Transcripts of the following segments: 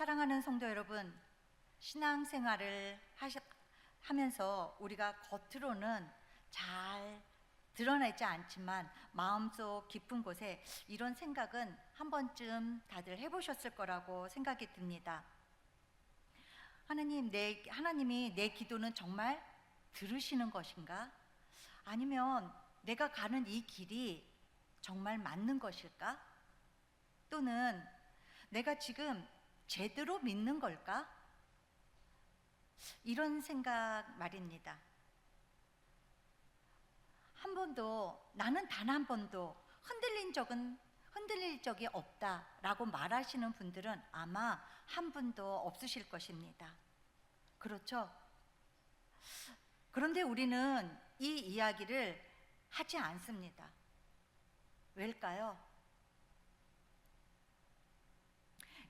사랑하는 성도 여러분, 신앙생활을 하면서 우리가 겉으로는 잘 드러나지 않지만 마음속 깊은 곳에 이런 생각은 한 번쯤 다들 해보셨을 거라고 생각이 듭니다. 하나님이 내 기도는 정말 들으시는 것인가? 아니면 내가 가는 이 길이 정말 맞는 것일까? 또는 내가 지금 제대로 믿는 걸까? 이런 생각 말입니다. 나는 단 한 번도 흔들릴 적이 없다라고 말하시는 분들은 아마 한 분도 없으실 것입니다. 그렇죠? 그런데 우리는 이 이야기를 하지 않습니다. 왜일까요?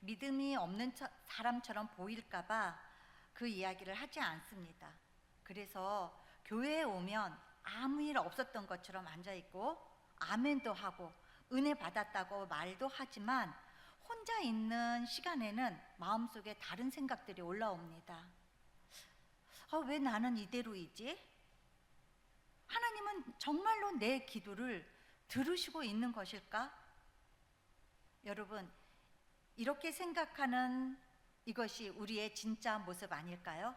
믿음이 없는 사람처럼 보일까봐 그 이야기를 하지 않습니다. 그래서 교회에 오면 아무 일 없었던 것처럼 앉아있고 아멘도 하고 은혜 받았다고 말도 하지만 혼자 있는 시간에는 마음속에 다른 생각들이 올라옵니다. 왜 나는 이대로이지? 하나님은 정말로 내 기도를 들으시고 있는 것일까? 여러분, 이렇게 생각하는 이것이 우리의 진짜 모습 아닐까요?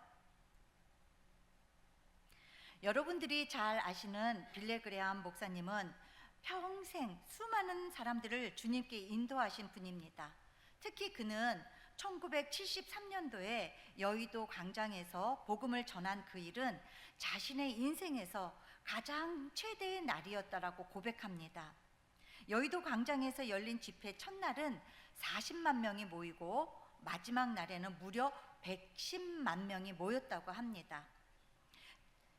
여러분들이 잘 아시는 빌레 그레암 목사님은 평생 수많은 사람들을 주님께 인도하신 분입니다. 특히 그는 1973년도에 여의도 광장에서 복음을 전한 그 일은 자신의 인생에서 가장 최대의 날이었다라고 고백합니다. 여의도 광장에서 열린 집회 첫날은 40만 명이 모이고 마지막 날에는 무려 110만 명이 모였다고 합니다.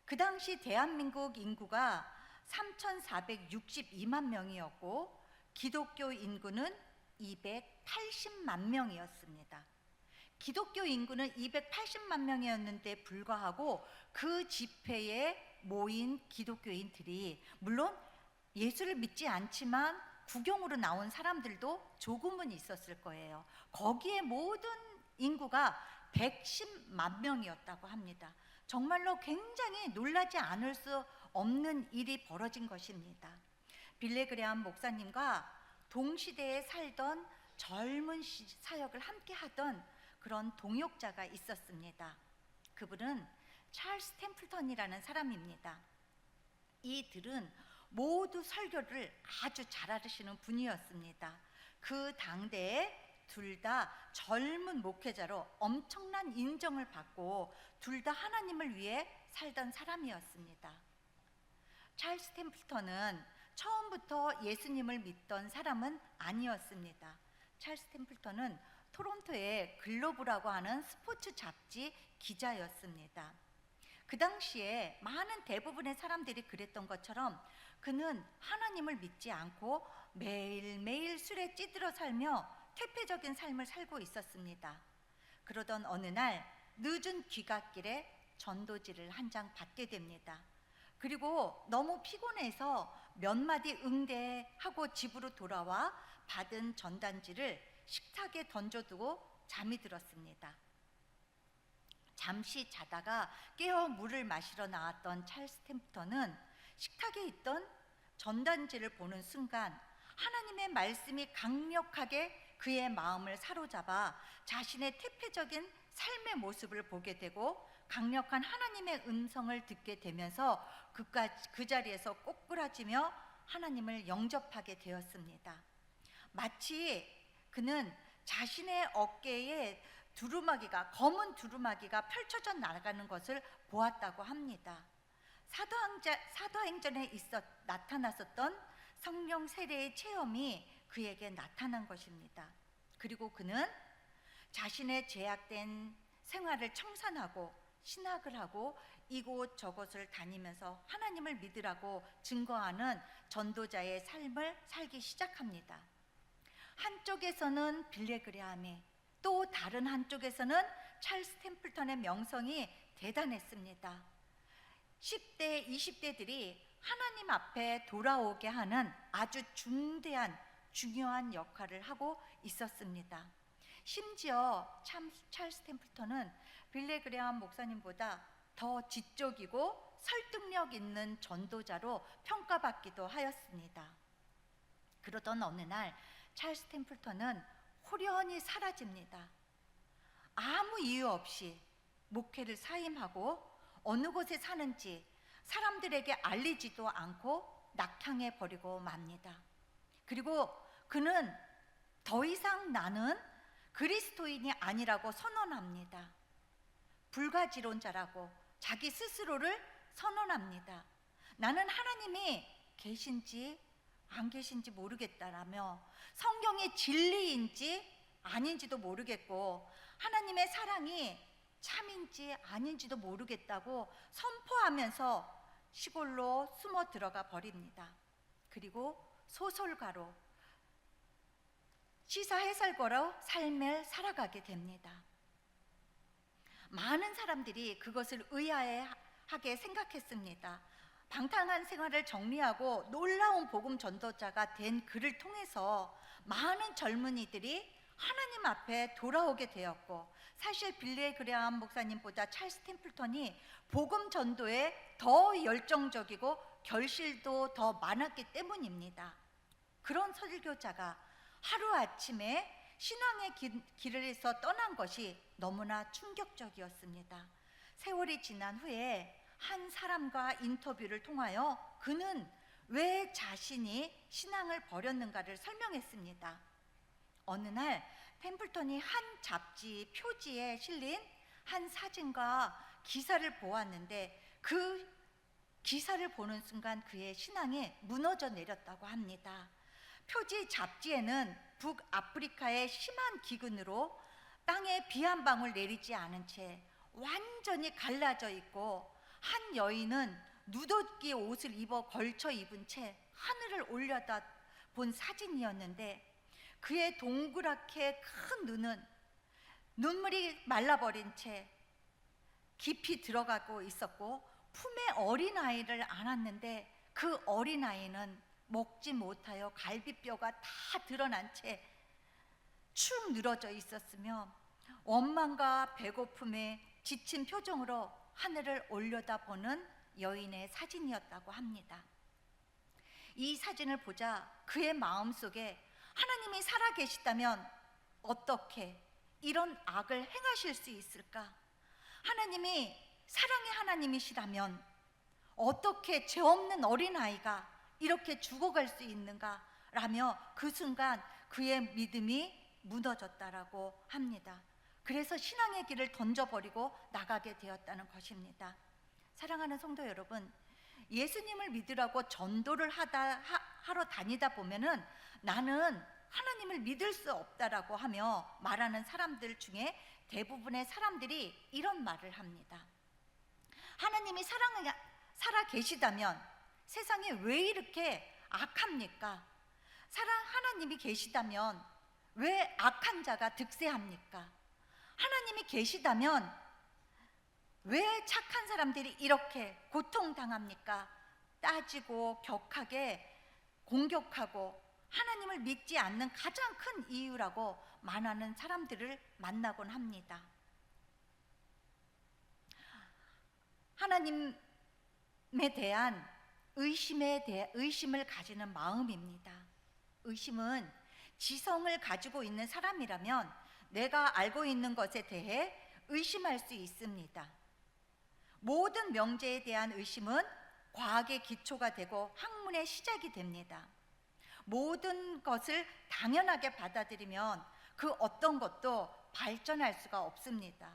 그 당시 대한민국 인구가 3,462만 명이었고 기독교 인구는 280만 명이었습니다. 기독교 인구는 280만 명이었는데 불구하고 그 집회에 모인 기독교인들이 물론 예수를 믿지 않지만 구경으로 나온 사람들도 조금은 있었을 거예요. 거기에 모든 인구가 110만 명이었다고 합니다. 정말로 굉장히 놀라지 않을 수 없는 일이 벌어진 것입니다. 빌레 그레암 목사님과 동시대에 살던 젊은 사역을 함께 하던 그런 동역자가 있었습니다. 그분은 찰스 템플턴이라는 사람입니다. 이들은 모두 설교를 아주 잘하시는 분이었습니다. 그 당대에 둘 다 젊은 목회자로 엄청난 인정을 받고 둘 다 하나님을 위해 살던 사람이었습니다. 찰스 템플턴은 처음부터 예수님을 믿던 사람은 아니었습니다. 찰스 템플턴은 토론토의 글로브라고 하는 스포츠 잡지 기자였습니다. 그 당시에 많은 대부분의 사람들이 그랬던 것처럼 그는 하나님을 믿지 않고 매일매일 술에 찌들어 살며 퇴폐적인 삶을 살고 있었습니다. 그러던 어느 날 늦은 귀갓길에 전도지를 한 장 받게 됩니다. 그리고 너무 피곤해서 몇 마디 응대하고 집으로 돌아와 받은 전단지를 식탁에 던져두고 잠이 들었습니다. 잠시 자다가 깨어 물을 마시러 나왔던 찰스 템플턴은 식탁에 있던 전단지를 보는 순간 하나님의 말씀이 강력하게 그의 마음을 사로잡아 자신의 퇴폐적인 삶의 모습을 보게 되고 강력한 하나님의 음성을 듣게 되면서 그 자리에서 꼬꾸라지며 하나님을 영접하게 되었습니다. 마치 그는 자신의 어깨에 검은 두루마기가 펼쳐져 나가는 것을 보았다고 합니다. 사도행전에 나타났었던 성령 세례의 체험이 그에게 나타난 것입니다. 그리고 그는 자신의 제약된 생활을 청산하고 신학을 하고 이곳저곳을 다니면서 하나님을 믿으라고 증거하는 전도자의 삶을 살기 시작합니다. 한쪽에서는 빌레 그레암이, 또 다른 한쪽에서는 찰스 템플턴의 명성이 대단했습니다. 10대, 20대들이 하나님 앞에 돌아오게 하는 아주 중요한 역할을 하고 있었습니다. 심지어 찰스 템플턴은 빌리 그레이엄 목사님보다 더 지적이고 설득력 있는 전도자로 평가받기도 하였습니다. 그러던 어느 날 찰스 템플턴은 호련히 사라집니다. 아무 이유 없이 목회를 사임하고 어느 곳에 사는지 사람들에게 알리지도 않고 낙향해 버리고 맙니다. 그리고 그는 더 이상 나는 그리스도인이 아니라고 선언합니다. 불가지론자라고 자기 스스로를 선언합니다. 나는 하나님이 계신지 안 계신지 모르겠다라며 성경의 진리인지 아닌지도 모르겠고 하나님의 사랑이 참인지 아닌지도 모르겠다고 선포하면서 시골로 숨어 들어가 버립니다. 그리고 소설가로 시사 해설가로 삶을 살아가게 됩니다. 많은 사람들이 그것을 의아해하게 생각했습니다. 방탕한 생활을 정리하고 놀라운 복음 전도자가 된 그를 통해서 많은 젊은이들이 하나님 앞에 돌아오게 되었고, 사실 빌리 그레이엄 목사님보다 찰스 템플턴이 복음 전도에 더 열정적이고 결실도 더 많았기 때문입니다. 그런 설교자가 하루아침에 신앙의 길에서 떠난 것이 너무나 충격적이었습니다. 세월이 지난 후에 한 사람과 인터뷰를 통하여 그는 왜 자신이 신앙을 버렸는가를 설명했습니다. 어느 날 템플턴이 한 잡지 표지에 실린 한 사진과 기사를 보았는데 그 기사를 보는 순간 그의 신앙이 무너져 내렸다고 합니다. 표지 잡지에는 북아프리카의 심한 기근으로 땅에 비 한 방울 내리지 않은 채 완전히 갈라져 있고, 한 여인은 누더기 옷을 입어 걸쳐 입은 채 하늘을 올려다 본 사진이었는데, 그의 동그랗게 큰 눈은 눈물이 말라버린 채 깊이 들어가고 있었고, 품에 어린아이를 안았는데 그 어린아이는 먹지 못하여 갈비뼈가 다 드러난 채 축 늘어져 있었으며, 원망과 배고픔에 지친 표정으로 하늘을 올려다보는 여인의 사진이었다고 합니다. 이 사진을 보자 그의 마음속에 하나님이 살아계시다면 어떻게 이런 악을 행하실 수 있을까? 하나님이 사랑의 하나님이시라면 어떻게 죄 없는 어린아이가 이렇게 죽어갈 수 있는가? 라며 그 순간 그의 믿음이 무너졌다라고 합니다. 그래서 신앙의 길을 던져버리고 나가게 되었다는 것입니다. 사랑하는 성도 여러분, 예수님을 믿으라고 전도를 하러 다니다 보면은 나는 하나님을 믿을 수 없다라고 하며 말하는 사람들 중에 대부분의 사람들이 이런 말을 합니다. 하나님이 살아 계시다면 세상에 왜 이렇게 악합니까? 하나님이 계시다면 왜 악한 자가 득세합니까? 하나님이 계시다면 왜 착한 사람들이 이렇게 고통당합니까? 따지고 격하게 공격하고 하나님을 믿지 않는 가장 큰 이유라고 말하는 사람들을 만나곤 합니다. 하나님에 대한 의심을 가지는 마음입니다. 의심은 지성을 가지고 있는 사람이라면 내가 알고 있는 것에 대해 의심할 수 있습니다. 모든 명제에 대한 의심은 과학의 기초가 되고 학문의 시작이 됩니다. 모든 것을 당연하게 받아들이면 그 어떤 것도 발전할 수가 없습니다.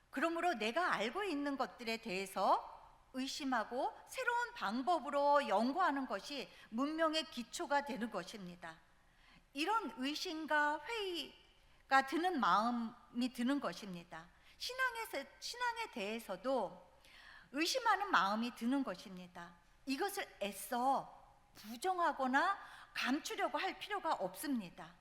그러므로 내가 알고 있는 것들에 대해서 의심하고 새로운 방법으로 연구하는 것이 문명의 기초가 되는 것입니다. 이런 의심과 회의가 드는 마음이 드는 것입니다. 신앙에 대해서도 의심하는 마음이 드는 것입니다. 이것을 애써 부정하거나 감추려고 할 필요가 없습니다.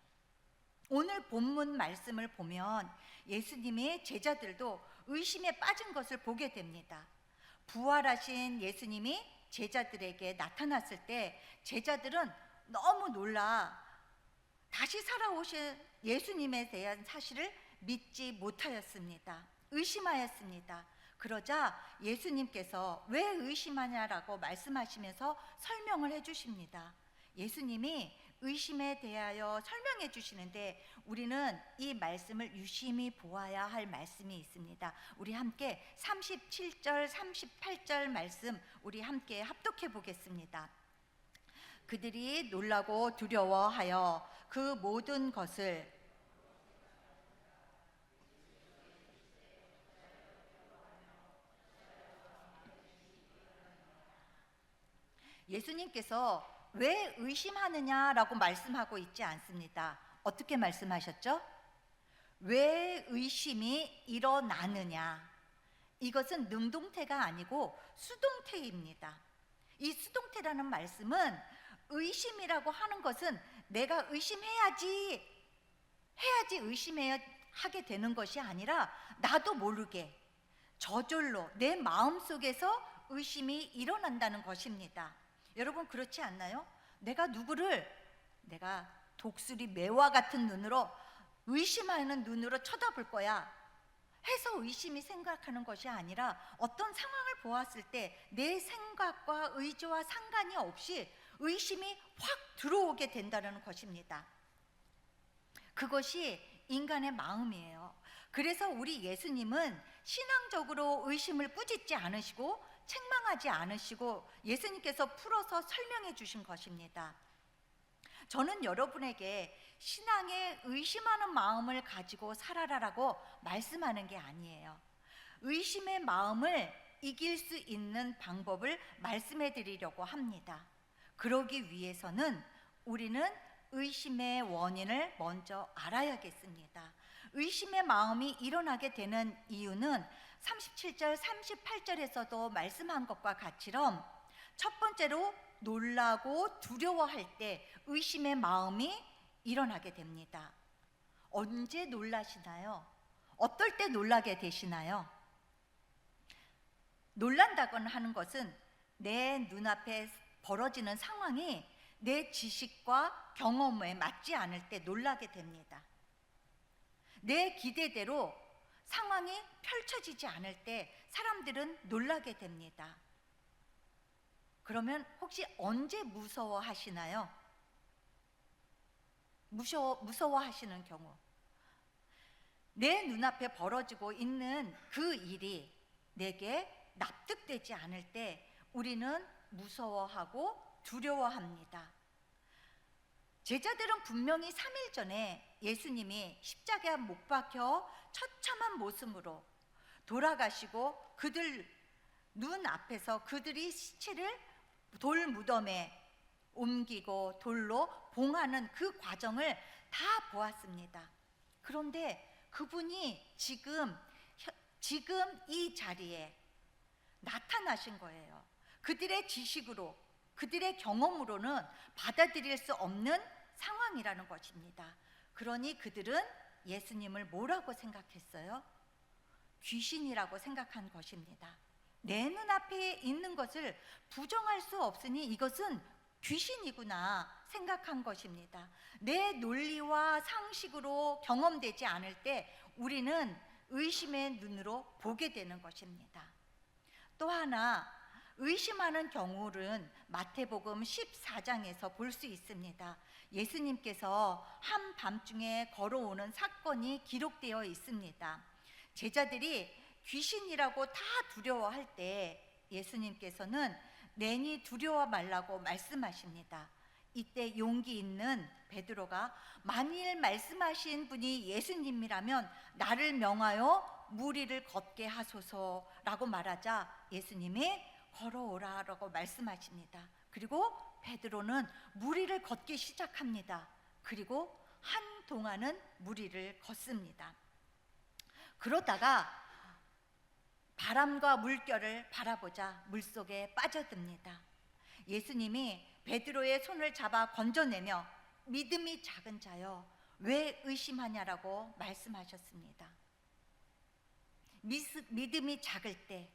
오늘 본문 말씀을 보면 예수님의 제자들도 의심에 빠진 것을 보게 됩니다. 부활하신 예수님이 제자들에게 나타났을 때 제자들은 너무 놀라 다시 살아오신 예수님에 대한 사실을 믿지 못하였습니다. 의심하였습니다. 그러자 예수님께서 왜 의심하냐라고 말씀하시면서 설명을 해주십니다. 예수님이 의심에 대하여 설명해 주시는데 우리는 이 말씀을 유심히 보아야 할 말씀이 있습니다. 우리 함께 37절 38절 말씀 우리 함께 합독해 보겠습니다. 그들이 놀라고 두려워하여 그 모든 것을 예수님께서 왜 의심하느냐라고 말씀하고 있지 않습니다. 어떻게 말씀하셨죠? 왜 의심이 일어나느냐? 이것은 능동태가 아니고 수동태입니다. 이 수동태라는 말씀은 의심이라고 하는 것은 내가 의심해야지 의심하게 되는 것이 아니라 나도 모르게 저절로 내 마음속에서 의심이 일어난다는 것입니다. 여러분 그렇지 않나요? 내가 독수리 매와 같은 눈으로 의심하는 눈으로 쳐다볼 거야 해서 의심이 생각하는 것이 아니라 어떤 상황을 보았을 때 내 생각과 의지와 상관이 없이 의심이 확 들어오게 된다는 것입니다. 그것이 인간의 마음이에요. 그래서 우리 예수님은 신앙적으로 의심을 꾸짖지 않으시고 책망하지 않으시고 예수님께서 풀어서 설명해 주신 것입니다. 저는 여러분에게 신앙에 의심하는 마음을 가지고 살아라라고 말씀하는 게 아니에요. 의심의 마음을 이길 수 있는 방법을 말씀해 드리려고 합니다. 그러기 위해서는 우리는 의심의 원인을 먼저 알아야겠습니다. 의심의 마음이 일어나게 되는 이유는 37절 38절에서도 말씀한 것과 같이럼 첫 번째로 놀라고 두려워할 때 의심의 마음이 일어나게 됩니다. 언제 놀라시나요? 어떨 때 놀라게 되시나요? 놀란다거나 하는 것은 내 눈앞에 벌어지는 상황이 내 지식과 경험에 맞지 않을 때 놀라게 됩니다. 내 기대대로 상황이 펼쳐지지 않을 때 사람들은 놀라게 됩니다. 그러면 혹시 언제 무서워하시나요? 무서워하시는 경우, 내 눈앞에 벌어지고 있는 그 일이 내게 납득되지 않을 때 우리는 무서워하고 두려워합니다. 제자들은 분명히 3일 전에 예수님이 십자가에 못 박혀 처참한 모습으로 돌아가시고 그들 눈앞에서 그들이 시체를 돌 무덤에 옮기고 돌로 봉하는 그 과정을 다 보았습니다. 그런데 그분이 지금 이 자리에 나타나신 거예요. 그들의 지식으로, 그들의 경험으로는 받아들일 수 없는 상황이라는 것입니다. 그러니 그들은 예수님을 뭐라고 생각했어요? 귀신이라고 생각한 것입니다. 내 눈앞에 있는 것을 부정할 수 없으니 이것은 귀신이구나 생각한 것입니다. 내 논리와 상식으로 경험되지 않을 때 우리는 의심의 눈으로 보게 되는 것입니다. 또 하나 의심하는 경우는 마태복음 14장에서 볼 수 있습니다. 예수님께서 한밤중에 걸어오는 사건이 기록되어 있습니다. 제자들이 귀신이라고 다 두려워할 때 예수님께서는 내니 두려워 말라고 말씀하십니다. 이때 용기 있는 베드로가 만일 말씀하신 분이 예수님이라면 나를 명하여 무리를 걷게 하소서라고 말하자 예수님이 걸어오라라고 말씀하십니다. 그리고 베드로는 무리를 걷기 시작합니다. 그리고 한동안은 무리를 걷습니다. 그러다가 바람과 물결을 바라보자 물속에 빠져듭니다. 예수님이 베드로의 손을 잡아 건져내며 믿음이 작은 자여 왜 의심하냐라고 말씀하셨습니다. 믿음이 작을 때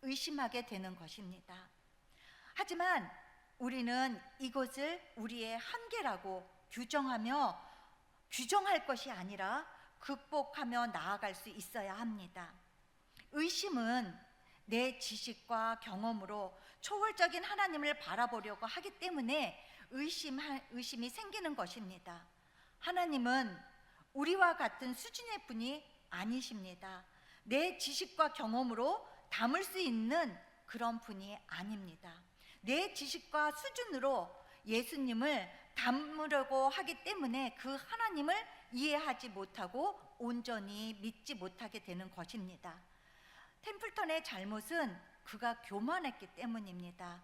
의심하게 되는 것입니다. 하지만 우리는 이것을 우리의 한계라고 규정할 것이 아니라 극복하며 나아갈 수 있어야 합니다. 의심은 내 지식과 경험으로 초월적인 하나님을 바라보려고 하기 때문에 의심이 생기는 것입니다. 하나님은 우리와 같은 수준의 분이 아니십니다. 내 지식과 경험으로 담을 수 있는 그런 분이 아닙니다. 내 지식과 수준으로 예수님을 담으려고 하기 때문에 그 하나님을 이해하지 못하고 온전히 믿지 못하게 되는 것입니다. 템플턴의 잘못은 그가 교만했기 때문입니다.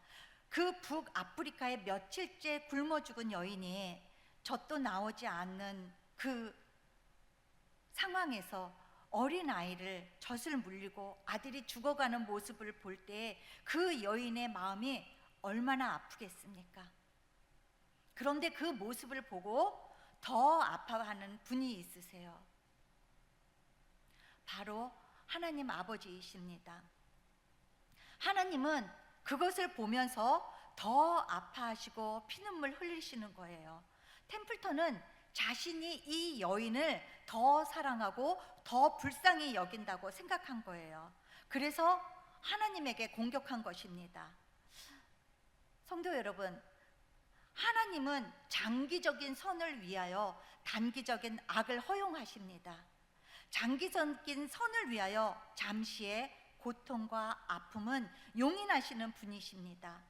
그 북아프리카에 며칠째 굶어 죽은 여인이 젖도 나오지 않는 그 상황에서 어린아이를 젖을 물리고 아들이 죽어가는 모습을 볼 때 그 여인의 마음이 얼마나 아프겠습니까? 그런데 그 모습을 보고 더 아파하는 분이 있으세요. 바로 하나님 아버지이십니다. 하나님은 그것을 보면서 더 아파하시고 피눈물 흘리시는 거예요. 템플턴은 자신이 이 여인을 더 사랑하고 더 불쌍히 여긴다고 생각한 거예요. 그래서 하나님에게 공격한 것입니다. 성도 여러분, 하나님은 장기적인 선을 위하여 단기적인 악을 허용하십니다. 장기적인 선을 위하여 잠시의 고통과 아픔은 용인하시는 분이십니다.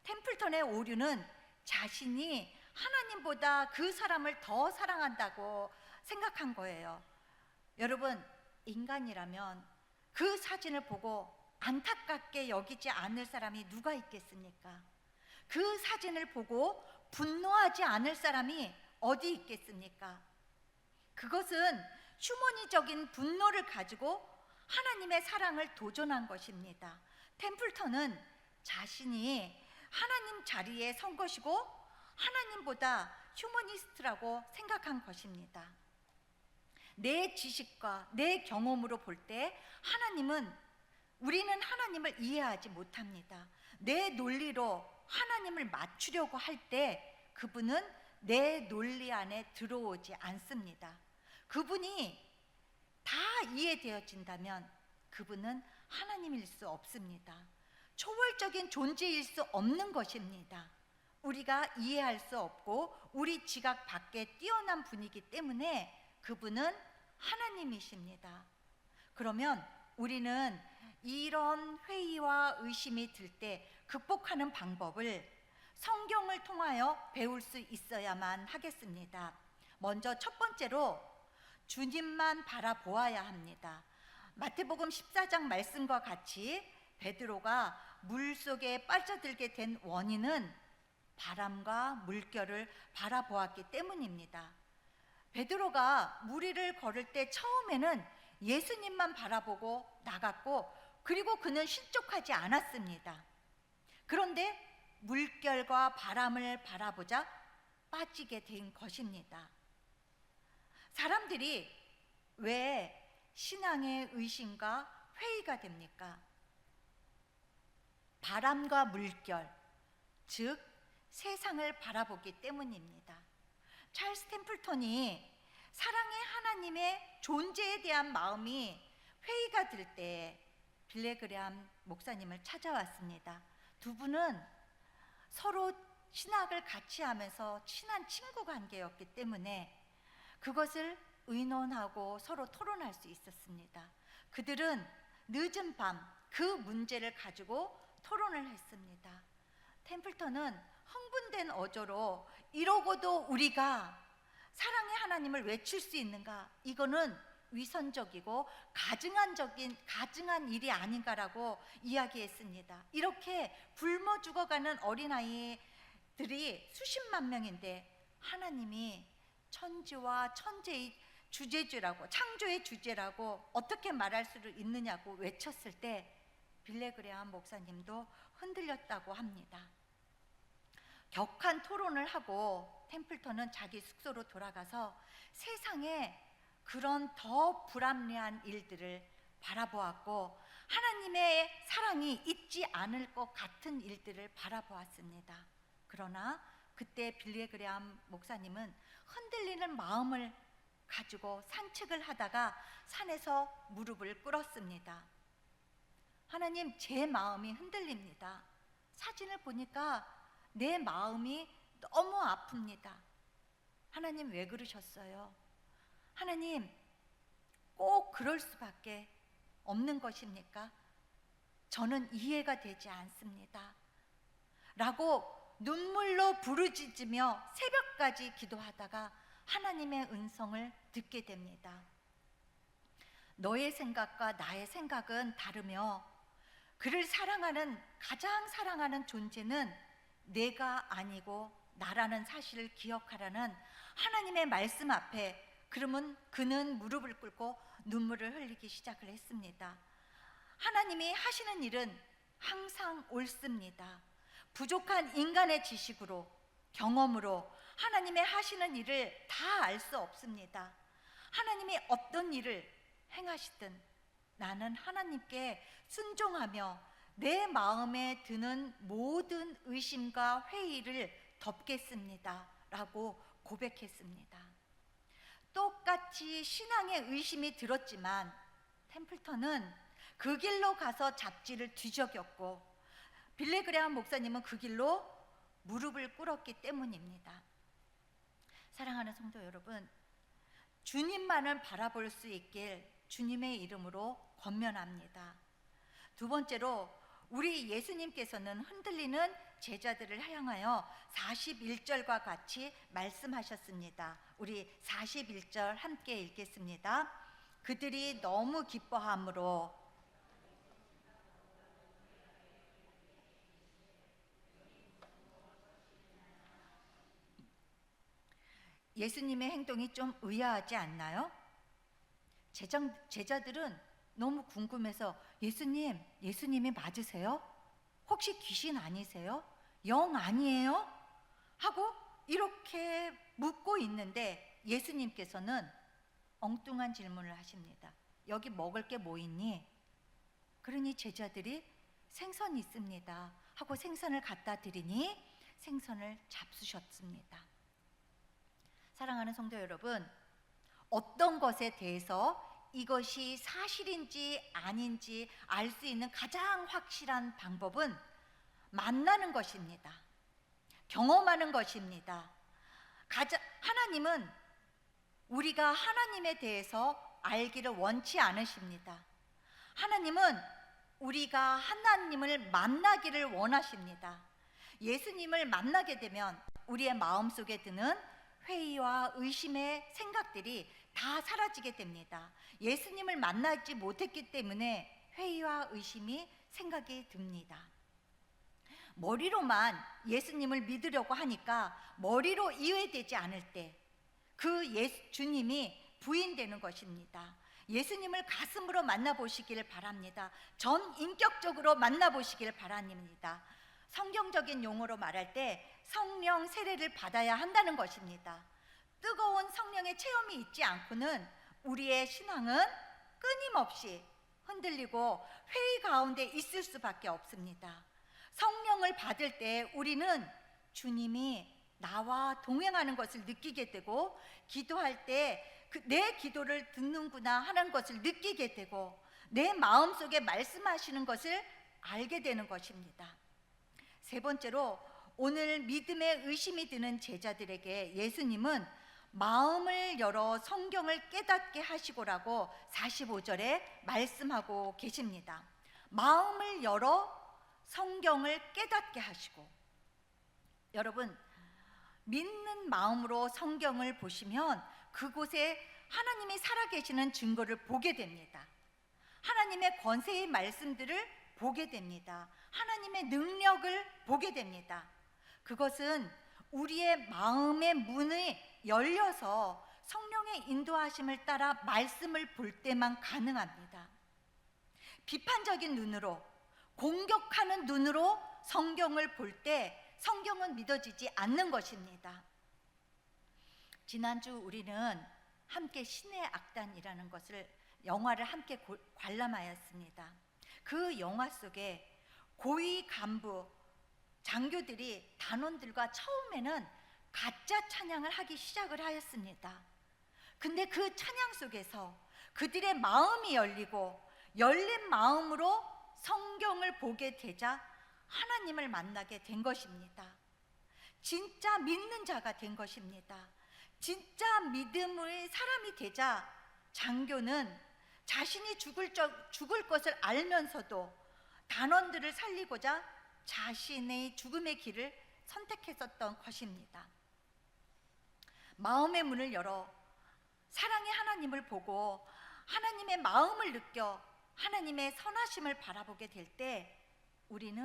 템플턴의 오류는 자신이 하나님보다 그 사람을 더 사랑한다고 생각한 거예요. 여러분, 인간이라면 그 사진을 보고 안타깝게 여기지 않을 사람이 누가 있겠습니까? 그 사진을 보고 분노하지 않을 사람이 어디 있겠습니까? 그것은 휴머니적인 분노를 가지고 하나님의 사랑을 도전한 것입니다. 템플턴은 자신이 하나님 자리에 선 것이고 하나님보다 휴머니스트라고 생각한 것입니다. 내 지식과 내 경험으로 볼 때 우리는 하나님을 이해하지 못합니다. 내 논리로 하나님을 맞추려고 할 때 그분은 내 논리 안에 들어오지 않습니다. 그분이 다 이해되어진다면 그분은 하나님일 수 없습니다. 초월적인 존재일 수 없는 것입니다. 우리가 이해할 수 없고 우리 지각 밖에 뛰어난 분이기 때문에 그분은 하나님이십니다. 그러면 우리는 이런 회의와 의심이 들 때 극복하는 방법을 성경을 통하여 배울 수 있어야만 하겠습니다. 먼저 첫 번째로 주님만 바라보아야 합니다. 마태복음 14장 말씀과 같이 베드로가 물속에 빠져들게 된 원인은 바람과 물결을 바라보았기 때문입니다. 베드로가 물 위를 걸을 때 처음에는 예수님만 바라보고 나갔고 그리고 그는 실족하지 않았습니다. 그런데 물결과 바람을 바라보자 빠지게 된 것입니다. 사람들이 왜 신앙의 의심과 회의가 됩니까? 바람과 물결, 즉 세상을 바라보기 때문입니다. 찰스 템플턴이 사랑의 하나님의 존재에 대한 마음이 회의가 들 때 빌레그레암 목사님을 찾아왔습니다. 두 분은 서로 신학을 같이 하면서 친한 친구 관계였기 때문에 그것을 의논하고 서로 토론할 수 있었습니다. 그들은 늦은 밤 그 문제를 가지고 토론을 했습니다. 템플턴은 흥분된 어조로 이러고도 우리가 사랑의 하나님을 외칠 수 있는가? 이거는 위선적이고 가증한 일이 아닌가라고 이야기했습니다. 이렇게 굶어 죽어가는 어린아이들이 수십만 명인데 하나님이 천지와 천재의 주제주라고, 창조의 주제라고 어떻게 말할 수 있느냐고 외쳤을 때 빌레그레암 목사님도 흔들렸다고 합니다. 격한 토론을 하고 템플턴은 자기 숙소로 돌아가서 세상에 그런 더 불합리한 일들을 바라보았고 하나님의 사랑이 있지 않을 것 같은 일들을 바라보았습니다. 그러나 그때 빌리 그레암 목사님은 흔들리는 마음을 가지고 산책을 하다가 산에서 무릎을 꿇었습니다. 하나님, 제 마음이 흔들립니다. 사진을 보니까 내 마음이 너무 아픕니다. 하나님, 왜 그러셨어요? 하나님, 꼭 그럴 수밖에 없는 것입니까? 저는 이해가 되지 않습니다. 라고 눈물로 부르짖으며 새벽까지 기도하다가 하나님의 음성을 듣게 됩니다. 너의 생각과 나의 생각은 다르며 그를 사랑하는, 가장 사랑하는 존재는 내가 아니고 나라는 사실을 기억하라는 하나님의 말씀 앞에, 그러면 그는 무릎을 꿇고 눈물을 흘리기 시작을 했습니다. 하나님이 하시는 일은 항상 옳습니다. 부족한 인간의 지식으로, 경험으로 하나님의 하시는 일을 다 알 수 없습니다. 하나님이 어떤 일을 행하시든 나는 하나님께 순종하며 내 마음에 드는 모든 의심과 회의를 덮겠습니다 라고 고백했습니다. 똑같이 신앙의 의심이 들었지만 템플턴은 그 길로 가서 잡지를 뒤적였고 빌리 그레암 목사님은 그 길로 무릎을 꿇었기 때문입니다. 사랑하는 성도 여러분, 주님만을 바라볼 수 있길 주님의 이름으로 권면합니다. 두 번째로, 우리 예수님께서는 흔들리는 제자들을 향하여 41절과 같이 말씀하셨습니다. 우리 41절 함께 읽겠습니다. 그들이 너무 기뻐함으로 예수님의 행동이 좀 의아하지 않나요? 제자들은 너무 궁금해서 예수님이 맞으세요? 혹시 귀신 아니세요? 영 아니에요? 하고 이렇게 묻고 있는데 예수님께서는 엉뚱한 질문을 하십니다. 여기 먹을 게 뭐 있니? 그러니 제자들이 생선 있습니다 하고 생선을 갖다 드리니 생선을 잡수셨습니다. 사랑하는 성도 여러분, 어떤 것에 대해서 이것이 사실인지 아닌지 알 수 있는 가장 확실한 방법은 만나는 것입니다. 경험하는 것입니다. 하나님은 우리가 하나님에 대해서 알기를 원치 않으십니다. 하나님은 우리가 하나님을 만나기를 원하십니다. 예수님을 만나게 되면 우리의 마음속에 드는 회의와 의심의 생각들이 다 사라지게 됩니다. 예수님을 만나지 못했기 때문에 회의와 의심이 생각이 듭니다. 머리로만 예수님을 믿으려고 하니까 머리로 이해되지 않을 때 그 주님이 부인되는 것입니다. 예수님을 가슴으로 만나보시기를 바랍니다. 전 인격적으로 만나보시기를 바랍니다. 성경적인 용어로 말할 때 성령 세례를 받아야 한다는 것입니다. 뜨거운 성령의 체험이 있지 않고는 우리의 신앙은 끊임없이 흔들리고 회의 가운데 있을 수밖에 없습니다. 성령을 받을 때 우리는 주님이 나와 동행하는 것을 느끼게 되고, 기도할 때 내 기도를 듣는구나 하는 것을 느끼게 되고, 내 마음속에 말씀하시는 것을 알게 되는 것입니다. 세 번째로, 오늘 믿음에 의심이 드는 제자들에게 예수님은 마음을 열어 성경을 깨닫게 하시고라고 45절에 말씀하고 계십니다. 마음을 열어 성경을 깨닫게 하시고. 여러분, 믿는 마음으로 성경을 보시면 그곳에 하나님이 살아계시는 증거를 보게 됩니다. 하나님의 권세의 말씀들을 보게 됩니다. 하나님의 능력을 보게 됩니다. 그것은 우리의 마음의 문이 열려서 성령의 인도하심을 따라 말씀을 볼 때만 가능합니다. 비판적인 눈으로, 공격하는 눈으로 성경을 볼 때 성경은 믿어지지 않는 것입니다. 지난주 우리는 함께 신의 악단이라는 것을, 영화를 함께 관람하였습니다. 그 영화 속에 고위 간부 장교들이 단원들과 처음에는 가짜 찬양을 하기 시작을 하였습니다. 근데 그 찬양 속에서 그들의 마음이 열리고 열린 마음으로 성경을 보게 되자 하나님을 만나게 된 것입니다. 진짜 믿는 자가 된 것입니다. 진짜 믿음의 사람이 되자 장교는 자신이 죽을 것을 알면서도 단원들을 살리고자 자신의 죽음의 길을 선택했었던 것입니다. 마음의 문을 열어 사랑의 하나님을 보고 하나님의 마음을 느껴 하나님의 선하심을 바라보게 될 때 우리는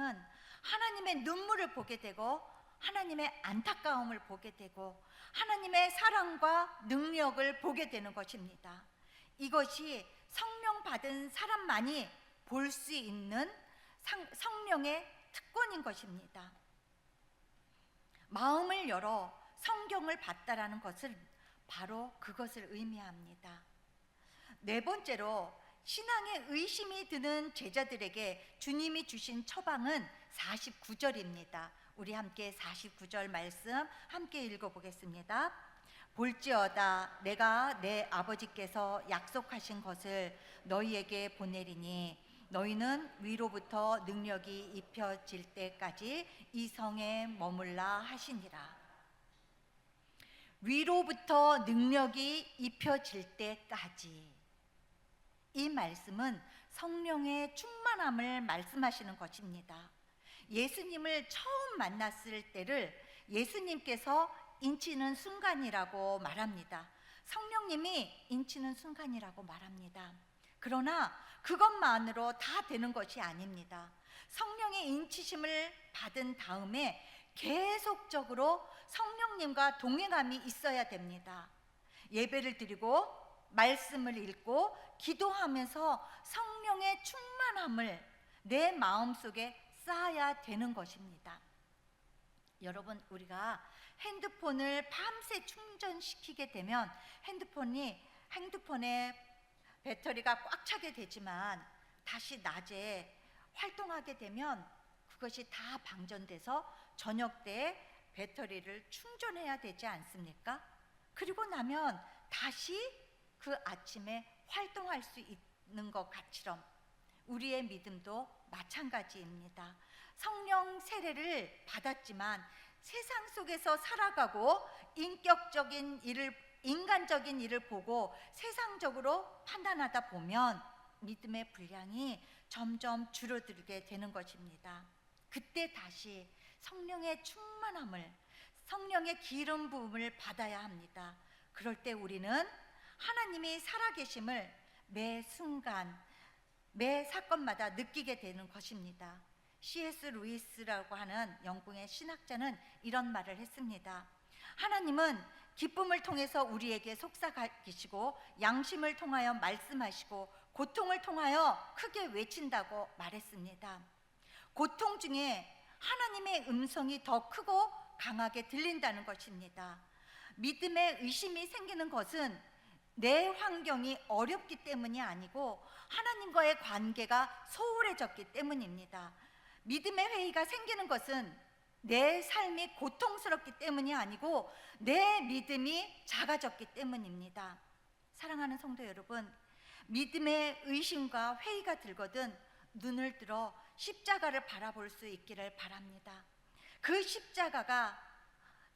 하나님의 눈물을 보게 되고 하나님의 안타까움을 보게 되고 하나님의 사랑과 능력을 보게 되는 것입니다. 이것이 성령 받은 사람만이 볼 수 있는 성령의 특권인 것입니다. 마음을 열어 성경을 봤다라는 것은 바로 그것을 의미합니다. 네 번째로 신앙에 의심이 드는 제자들에게 주님이 주신 처방은 49절입니다. 우리 함께 49절 말씀 함께 읽어보겠습니다. 볼지어다 내가 내 아버지께서 약속하신 것을 너희에게 보내리니 너희는 위로부터 능력이 입혀질 때까지 이 성에 머물라 하시니라. 위로부터 능력이 입혀질 때까지, 이 말씀은 성령의 충만함을 말씀하시는 것입니다. 예수님을 처음 만났을 때를 예수님께서 인치는 순간이라고 말합니다. 성령님이 인치는 순간이라고 말합니다. 그러나 그것만으로 다 되는 것이 아닙니다. 성령의 인치심을 받은 다음에 계속적으로 성령님과 동행함이 있어야 됩니다. 예배를 드리고 말씀을 읽고 기도하면서 성령의 충만함을 내 마음속에 쌓아야 되는 것입니다. 여러분, 우리가 핸드폰을 밤새 충전시키게 되면 핸드폰에 배터리가 꽉 차게 되지만 다시 낮에 활동하게 되면 그것이 다 방전돼서 저녁 때 배터리를 충전해야 되지 않습니까? 그리고 나면 다시 그 아침에 활동할 수 있는 것 같처럼 우리의 믿음도 마찬가지입니다. 성령 세례를 받았지만 세상 속에서 살아가고 인간적인 일을 보고 세상적으로 판단하다 보면 믿음의 분량이 점점 줄어들게 되는 것입니다. 그때 다시 성령의 충만함을, 성령의 기름 부음을 받아야 합니다. 그럴 때 우리는 하나님이 살아계심을 매 순간, 매 사건마다 느끼게 되는 것입니다. C.S. 루이스라고 하는 영국의 신학자는 이런 말을 했습니다. 하나님은 기쁨을 통해서 우리에게 속삭이시고 양심을 통하여 말씀하시고 고통을 통하여 크게 외친다고 말했습니다. 고통 중에 하나님의 음성이 더 크고 강하게 들린다는 것입니다. 믿음의 의심이 생기는 것은 내 환경이 어렵기 때문이 아니고 하나님과의 관계가 소홀해졌기 때문입니다. 믿음의 회의가 생기는 것은 내 삶이 고통스럽기 때문이 아니고 내 믿음이 작아졌기 때문입니다. 사랑하는 성도 여러분, 믿음의 의심과 회의가 들거든 눈을 들어 십자가를 바라볼 수 있기를 바랍니다. 그 십자가가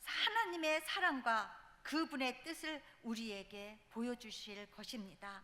하나님의 사랑과 그분의 뜻을 우리에게 보여주실 것입니다.